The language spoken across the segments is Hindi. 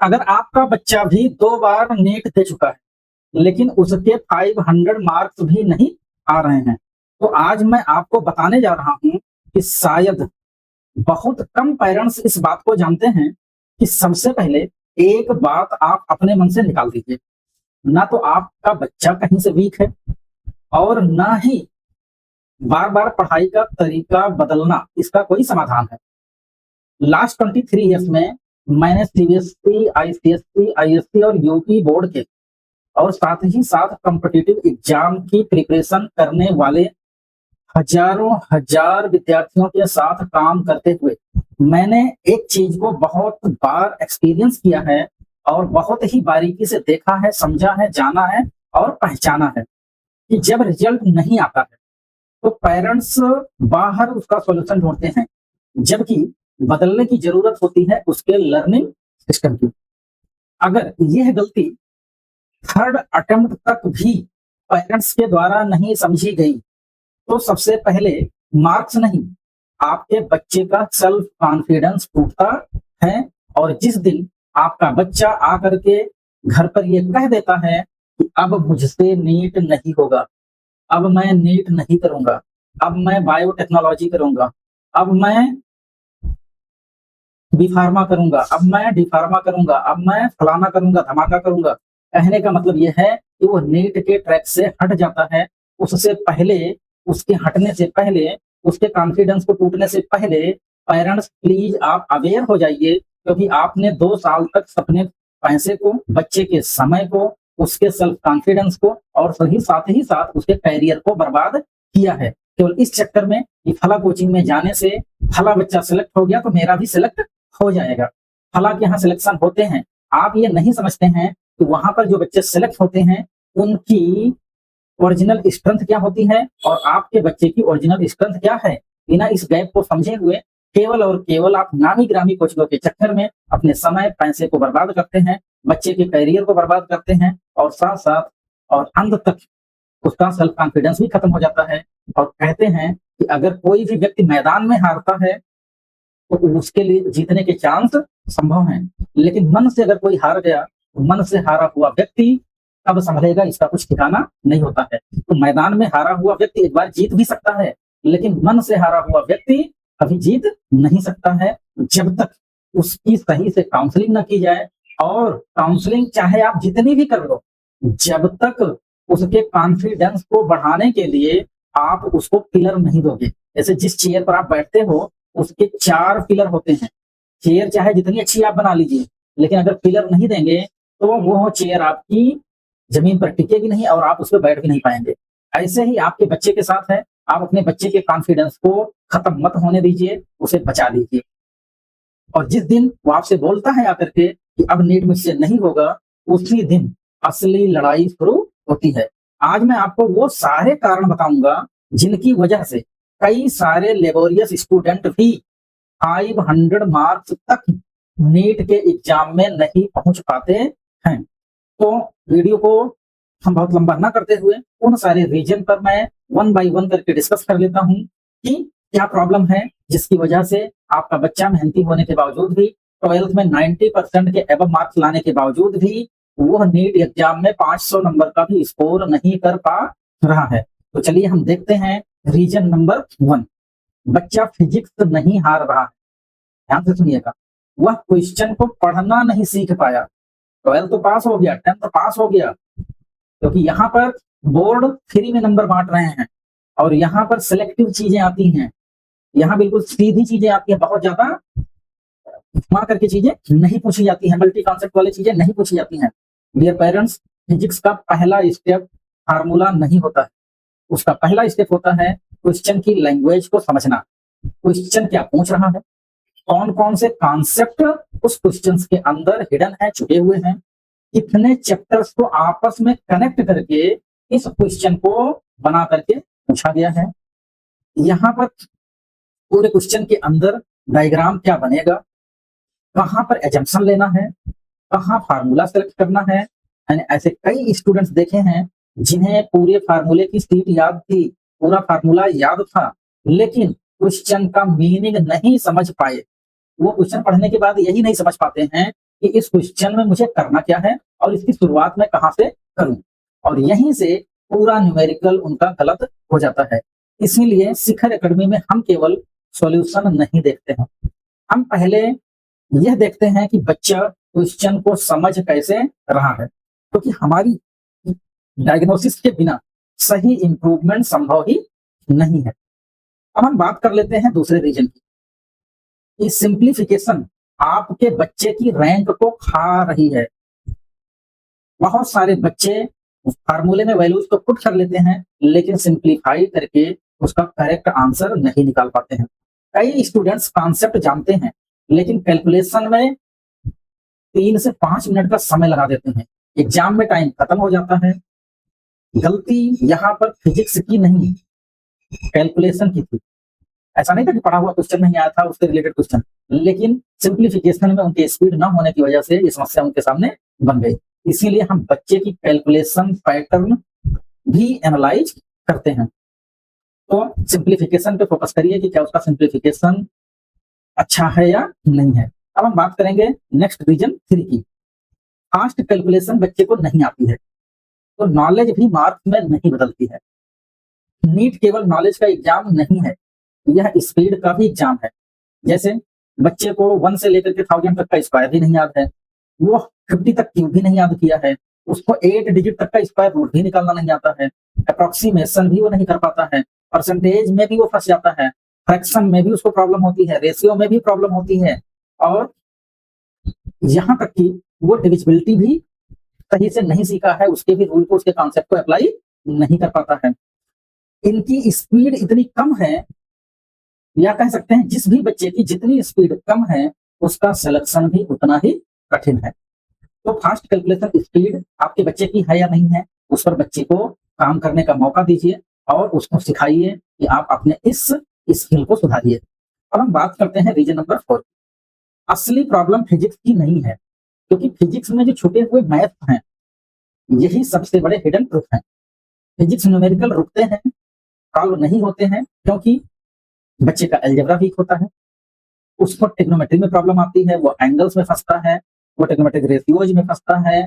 अगर आपका बच्चा भी 2 बार नीट दे चुका है, लेकिन उसके 500 मार्क्स भी नहीं आ रहे हैं, तो आज मैं आपको बताने जा रहा हूँ कि शायद बहुत कम पेरेंट्स इस बात को जानते हैं कि सबसे पहले एक बात आप अपने मन से निकाल दीजिए, ना तो आपका बच्चा कहीं से वीक है और ना ही बार-बार पढ़ाई का तरीका बदलना इसका कोई समाधान है। लास्ट 23 ईयर्स में मैंने सीबीएसई, आईसीएसई, आईएससी और यूपी बोर्ड के और साथ ही साथ कॉम्पिटिटिव एग्जाम की प्रिपरेशन करने वाले हजारों हजार विद्यार्थियों के साथ काम करते हुए मैंने एक चीज को बहुत बार एक्सपीरियंस किया है और बहुत ही बारीकी से देखा है, समझा है, जाना है और पहचाना है कि जब रिजल्ट नहीं आता है तो पेरेंट्स बाहर उसका सॉल्यूशन ढूंढते हैं, जबकि बदलने की जरूरत होती है उसके लर्निंग सिस्टम की। अगर यह गलती थर्ड अटेम्प्ट तक भी पेरेंट्स के द्वारा नहीं समझी गई तो सबसे पहले मार्क्स नहीं, आपके बच्चे का सेल्फ कॉन्फिडेंस टूटता है। और जिस दिन आपका बच्चा आकर के घर पर ये कह देता है कि अब मुझसे नीट नहीं होगा, अब मैं नीट नहीं करूंगा, अब मैं बायोटेक्नोलॉजी करूंगा, अब मैं बी फार्मा करूंगा, अब मैं डी फार्मा करूंगा, अब मैं फलाना करूंगा, धमाका करूंगा, कहने का मतलब यह है कि वो नीट के ट्रैक से हट जाता है। उससे पहले, उसके हटने से पहले, उसके कॉन्फिडेंस को टूटने से पहले पेरेंट्स प्लीज आप अवेयर हो जाइए, क्योंकि आपने 2 साल तक अपने पैसे को, बच्चे के समय को, उसके सेल्फ कॉन्फिडेंस को और सही साथ ही साथ उसके कैरियर को बर्बाद किया है केवल इस चक्कर में कि फला कोचिंग में जाने से फला बच्चा सिलेक्ट हो गया तो मेरा भी सिलेक्ट हो जाएगा। हालांकि यहाँ सिलेक्शन होते हैं, आप ये नहीं समझते हैं कि वहां पर जो बच्चे सिलेक्ट होते हैं उनकी ओरिजिनल स्ट्रेंथ क्या होती है और आपके बच्चे की ओरिजिनल स्ट्रेंथ क्या है। बिना इस गैप को समझे हुए केवल और केवल आप नामी ग्रामी कोचिंगों के चक्कर में अपने समय पैसे को बर्बाद करते हैं, बच्चे के करियर को बर्बाद करते हैं और साथ साथ और अंत तक उसका सेल्फ कॉन्फिडेंस भी खत्म हो जाता है। और कहते हैं कि अगर कोई भी व्यक्ति मैदान में हारता है तो उसके लिए जीतने के चांस संभव हैं, लेकिन मन से अगर कोई हार गया तो मन से हारा हुआ व्यक्ति कब संभलेगा इसका कुछ ठिकाना नहीं होता है। तो मैदान में हारा हुआ व्यक्ति एक बार जीत भी सकता है, लेकिन मन से हारा हुआ व्यक्ति कभी जीत नहीं सकता है जब तक उसकी सही से काउंसलिंग न की जाए। और काउंसलिंग चाहे आप जितनी भी कर लो, जब तक उसके कॉन्फिडेंस को बढ़ाने के लिए आप उसको पिलर नहीं दोगे। जैसे जिस चेयर पर आप बैठते हो उसके 4 पिलर होते हैं। चेयर चाहे जितनी अच्छी आप बना लीजिए, लेकिन अगर पिलर नहीं देंगे तो वो चेयर आपकी जमीन पर टिकेगी नहीं और आप उस पर बैठ भी नहीं पाएंगे। ऐसे ही आपके बच्चे के साथ है, आप अपने बच्चे के कॉन्फिडेंस को खत्म मत होने दीजिए, उसे बचा लीजिए। और जिस दिन वो आपसे बोलता है आकर के कि अब नीट मुझसे नहीं होगा, उसी दिन असली लड़ाई शुरू होती है। आज मैं आपको वो सारे कारण बताऊंगा जिनकी वजह से कई सारे लेबोरियस स्टूडेंट भी 500 मार्क्स तक नीट के एग्जाम में नहीं पहुंच पाते हैं। तो वीडियो को हम बहुत लंबा ना करते हुए उन सारे रीजन पर मैं वन बाय वन करके डिस्कस कर लेता हूं कि क्या प्रॉब्लम है जिसकी वजह से आपका बच्चा मेहनती होने के बावजूद भी 12th में 90% के एबव मार्क्स लाने के बावजूद भी वो नीट एग्जाम में 500 नंबर का भी स्कोर नहीं कर पा रहा है। तो चलिए हम देखते हैं रीजन नंबर 1। बच्चा फिजिक्स नहीं हार रहा है। ध्यान से सुनिएगा, वह क्वेश्चन को पढ़ना नहीं सीख पाया। 12th तो पास हो गया, 10th तो पास हो गया, क्योंकि यहाँ पर बोर्ड फ्री में नंबर बांट रहे हैं और यहाँ पर सिलेक्टिव चीजें आती हैं। यहाँ बिल्कुल सीधी चीजें आती हैं, बहुत ज्यादा घुमा करके चीजें नहीं पूछी जाती हैं, मल्टी कॉन्सेप्ट वाली चीजें नहीं पूछी जाती हैं। डियर पेरेंट्स, फिजिक्स का पहला स्टेप फार्मूला नहीं होता है, उसका पहला स्टेप होता है क्वेश्चन की लैंग्वेज को समझना। क्वेश्चन क्या पूछ रहा है, कौन कौन से कॉन्सेप्ट उस क्वेश्चन के अंदर हिडन है, छुपे हुए हैं, कितने चैप्टर्स को आपस में कनेक्ट करके इस क्वेश्चन को बना करके पूछा गया है। यहाँ पर पूरे क्वेश्चन के अंदर डायग्राम क्या बनेगा, कहां पर एजम्पशन लेना है, कहां फार्मूला सेलेक्ट करना है। मैंने ऐसे कई स्टूडेंट्स देखे हैं जिन्हें पूरे फार्मूले की सीट याद थी, पूरा फार्मूला याद था, लेकिन क्वेश्चन का मीनिंग नहीं समझ पाए। वो क्वेश्चन पढ़ने के बाद यही नहीं समझ पाते हैं कि इस क्वेश्चन में मुझे करना क्या है और इसकी शुरुआत मैं कहाँ से करूं, और यहीं से पूरा न्यूमेरिकल उनका गलत हो जाता है। इसीलिए शिखर एकेडमी में हम केवल सॉल्यूशन नहीं देखते हैं, हम पहले यह देखते हैं कि बच्चा क्वेश्चन को समझ कैसे रहा है, क्योंकि हमारी डायग्नोसिस के बिना सही इंप्रूवमेंट संभव ही नहीं है। अब हम बात कर लेते हैं दूसरे रीजन की, कि सिंप्लीफिकेशन आपके बच्चे की रैंक को खा रही है। बहुत सारे बच्चे फार्मूले में वैल्यूज को पुट कर लेते हैं, लेकिन सिंप्लीफाई करके उसका करेक्ट आंसर नहीं निकाल पाते हैं। कई स्टूडेंट्स कॉन्सेप्ट जानते हैं, लेकिन कैलकुलेशन में 3 से 5 मिनट का समय लगा देते हैं, एग्जाम में टाइम खत्म हो जाता है। गलती यहाँ पर फिजिक्स की नहीं, कैलकुलेशन की थी। ऐसा नहीं था कि पढ़ा हुआ क्वेश्चन नहीं आया था, उससे रिलेटेड क्वेश्चन, लेकिन सिंप्लीफिकेशन में उनकी स्पीड ना होने की वजह से ये समस्या उनके सामने बन गई। इसीलिए हम बच्चे की कैलकुलेशन पैटर्न भी एनालाइज करते हैं। तो सिंप्लीफिकेशन पे फोकस करिए कि क्या उसका सिंप्लीफिकेशन अच्छा है या नहीं है। अब हम बात करेंगे नेक्स्ट रीजन 3 की। फास्ट कैलकुलेशन बच्चे को नहीं आती है, तो नॉलेज भी मार्क्स में नहीं बदलती है। नीट केवल नॉलेज का एग्जाम नहीं है, यह स्पीड का भी एग्जाम है। जैसे बच्चे को 1 से लेकर के 1000 तक का स्क्वायर भी नहीं याद है, वो 50 तक क्यूब भी नहीं याद किया है, उसको 8 डिजिट तक का स्क्वायर रूट भी निकालना नहीं आता है, अप्रोक्सीमेशन भी वो नहीं कर पाता है, परसेंटेज में भी वो फंस जाता है, फ्रैक्शन में भी उसको प्रॉब्लम होती है, रेशियो में भी प्रॉब्लम होती है, और यहाँ तक कि वो डिविजिबिलिटी भी सही से नहीं सीखा है, उसके भी रूल को, उसके कॉन्सेप्ट को अप्लाई नहीं कर पाता है। इनकी स्पीड इतनी कम है, या कह सकते हैं जिस भी बच्चे की जितनी स्पीड कम है, उसका सिलेक्शन भी उतना ही कठिन है। तो फास्ट कैलकुलेशन स्पीड आपके बच्चे की है या नहीं है, उस पर बच्चे को काम करने का मौका दीजिए और उसको सिखाइए कि आप अपने इस स्किल को सुधारिए। अब हम बात करते हैं रीजन नंबर 4। असली प्रॉब्लम फिजिक्स की नहीं है, क्योंकि फिजिक्स में जो छुपे हुए मैथ हैं, यही सबसे बड़े हिडन ट्रुथ हैं। फिजिक्स न्यूमेरिकल रुकते हैं, सॉल्व नहीं होते हैं, क्योंकि बच्चे का अलजेब्रा वीक होता है, उसको ट्रिग्नोमेट्री में प्रॉब्लम आती है, वो एंगल्स में फंसता है, वो ट्रिग्नोमेट्रिक रेशियोज में फंसता है,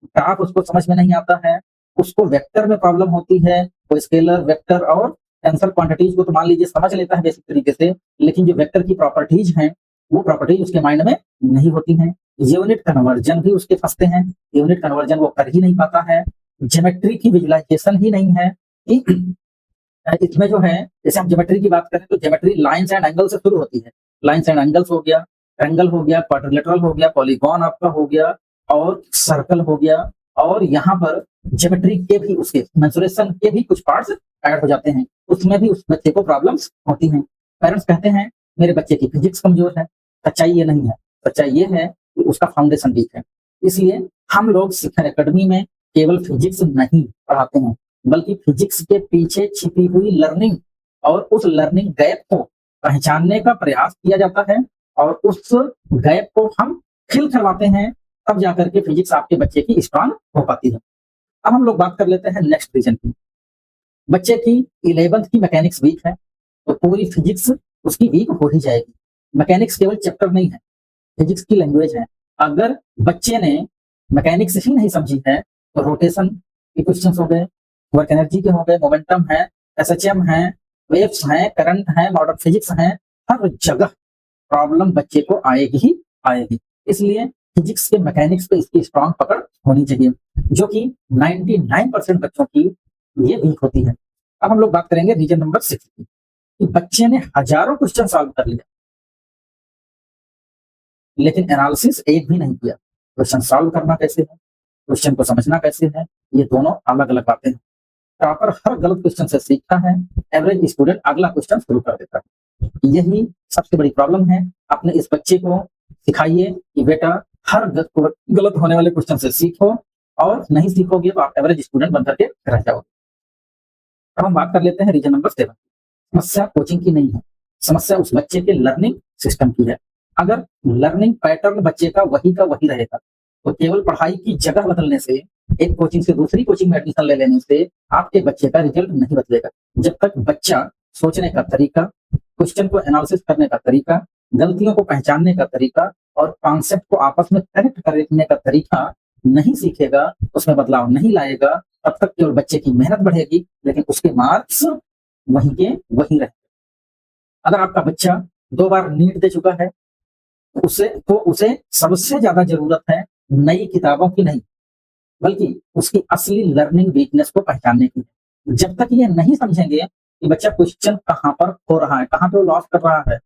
ग्राफ उसको समझ में नहीं आता है, उसको वेक्टर में प्रॉब्लम होती है, वो स्केलर वेक्टर और टेंसर क्वांटिटीज को तो मान लीजिए समझ लेता है बेसिक तरीके से, लेकिन जो वेक्टर की प्रॉपर्टीज हैं, वो प्रॉपर्टीज उसके माइंड में नहीं होती हैं। यूनिट कन्वर्जन भी उसके फंसते हैं, यूनिट कन्वर्जन वो कर ही नहीं पाता है, ज्योमेट्री की विजुलाइजेशन ही नहीं है कि इसमें जो है, जैसे हम ज्योमेट्री की बात करें तो ज्योमेट्री लाइंस एंड एंगल से शुरू होती है। लाइंस एंड एंगल्स हो गया, ट्रायंगल हो गया, क्वाड्रिलेटरल हो गया, पॉलीगॉन आपका हो गया, और सर्कल हो गया, और यहाँ पर ज्योमेट्री के भी, उसके मेंसुरेशन के भी कुछ पार्ट्स ऐड हो जाते हैं, उसमें भी उस बच्चे को प्रॉब्लम्स होती हैं। पेरेंट्स कहते हैं मेरे बच्चे की फिजिक्स कमजोर है, सच्चाई ये नहीं है, सच्चाई ये है कि उसका फाउंडेशन वीक है। इसलिए हम लोग शिखर एकेडमी में केवल फिजिक्स नहीं पढ़ाते हैं, बल्कि फिजिक्स के पीछे छिपी हुई लर्निंग और उस लर्निंग गैप को पहचानने का प्रयास किया जाता है, और उस गैप को हम फिल करवाते हैं, तब जाकर के फिजिक्स आपके बच्चे की स्ट्रांग हो पाती है। अब हम लोग बात कर लेते हैं नेक्स्ट रीजन की। बच्चे की 11th की मैकेनिक्स वीक है, तो पूरी फिजिक्स उसकी वीक हो ही जाएगी। मैकेनिक्स केवल चैप्टर नहीं है, फिजिक्स की लैंग्वेज है। अगर बच्चे ने मैकेनिक्स ही नहीं समझी है, तो रोटेशन के क्वेश्चंस हो गए, वर्क एनर्जी के हो गए, मोमेंटम है, एसएचएम है, वेव्स हैं, करंट है, मॉडर्न फिजिक्स है, हर जगह प्रॉब्लम बच्चे को आएगी ही आएगी। इसलिए फिजिक्स के मैकेनिक्स पे इसकी स्ट्रांग पकड़ होनी चाहिए, जो कि 99% बच्चों की ये वीक होती है। अब हम लोग बात करेंगे रीजन नंबर 6 की, कि बच्चे ने हजारों क्वेश्चन सॉल्व कर लिया, लेकिन एनालिसिस एक भी नहीं किया। क्वेश्चन सॉल्व करना कैसे है, क्वेश्चन को समझना कैसे है, ये दोनों अलग अलग बातें हैं। टॉपर हर गलत क्वेश्चन से सीखता है, एवरेज स्टूडेंट अगला क्वेश्चन शुरू कर देता है। यही सबसे बड़ी प्रॉब्लम है। अपने इस बच्चे को सिखाइए कि बेटा हर गलत होने वाले क्वेश्चन से सीखो, और नहीं सीखोगे तो आप एवरेज स्टूडेंट बनकर के रह जाओगे। अब हम बात कर लेते हैं रीजन नंबर 7। समस्या कोचिंग की नहीं है, समस्या उस बच्चे के लर्निंग सिस्टम की है। अगर लर्निंग पैटर्न बच्चे का वही रहेगा, तो केवल पढ़ाई की जगह बदलने से, एक कोचिंग से दूसरी कोचिंग में एडमिशन ले लेने से आपके बच्चे का रिजल्ट नहीं बदलेगा। जब तक बच्चा सोचने का तरीका, क्वेश्चन को एनालिसिस करने का तरीका, गलतियों को पहचानने का तरीका और कॉन्सेप्ट को आपस में कनेक्ट करने का तरीका नहीं सीखेगा, उसमें बदलाव नहीं लाएगा, तब तक केवल बच्चे की मेहनत बढ़ेगी, लेकिन उसके मार्क्स वहीं के वहीं रहेंगे। अगर आपका बच्चा 2 बार नीट दे चुका है, उसे सबसे ज्यादा जरूरत है नई किताबों की नहीं, बल्कि उसकी असली लर्निंग वीकनेस को पहचानने की है। जब तक ये नहीं समझेंगे कि बच्चा क्वेश्चन कहाँ पर खो रहा है, कहाँ पे वो लॉस कर रहा है,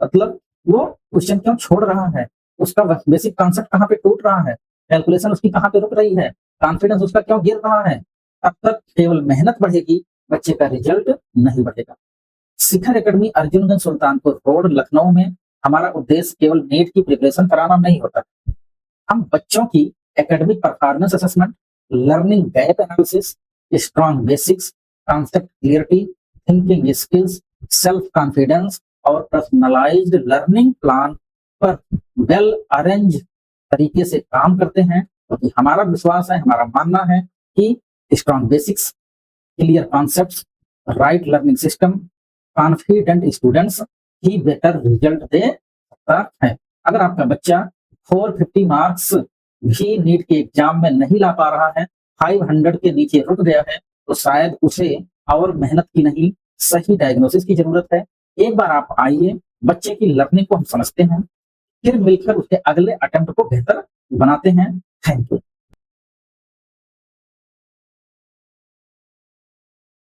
मतलब वो क्वेश्चन क्यों छोड़ रहा है, उसका बेसिक कॉन्सेप्ट कहाँ पे टूट रहा है, कैलकुलेशन उसकी कहाँ पे रुक रही है, कॉन्फिडेंस उसका क्यों गिर रहा है, तब तक केवल मेहनत बढ़ेगी, बच्चे का रिजल्ट नहीं बढ़ेगा। शिखर एकेडमी अर्जुनगंज सुल्तानपुर रोड लखनऊ में हमारा उद्देश्य केवल नीट की प्रिपरेशन कराना नहीं होता। हम बच्चों की academic performance assessment, learning gap analysis, strong basics, concept clarity, thinking skills, self confidence और पर्सनलाइज्ड लर्निंग प्लान पर वेल अरेंज तरीके से काम करते हैं, क्योंकि हमारा विश्वास है, हमारा मानना है कि strong basics, clear concepts, right learning system, confident students ही बेटर रिजल्ट दे सकता है। अगर आपका बच्चा 450 मार्क्स भी नीट के एग्जाम में नहीं ला पा रहा है, 500 के नीचे रुक गया है, तो शायद उसे और मेहनत की नहीं, सही डायग्नोसिस की जरूरत है। एक बार आप आइए, बच्चे की लर्निंग को हम समझते हैं, फिर मिलकर उसके अगले अटेम्प्ट को बेहतर बनाते हैं। Thank you.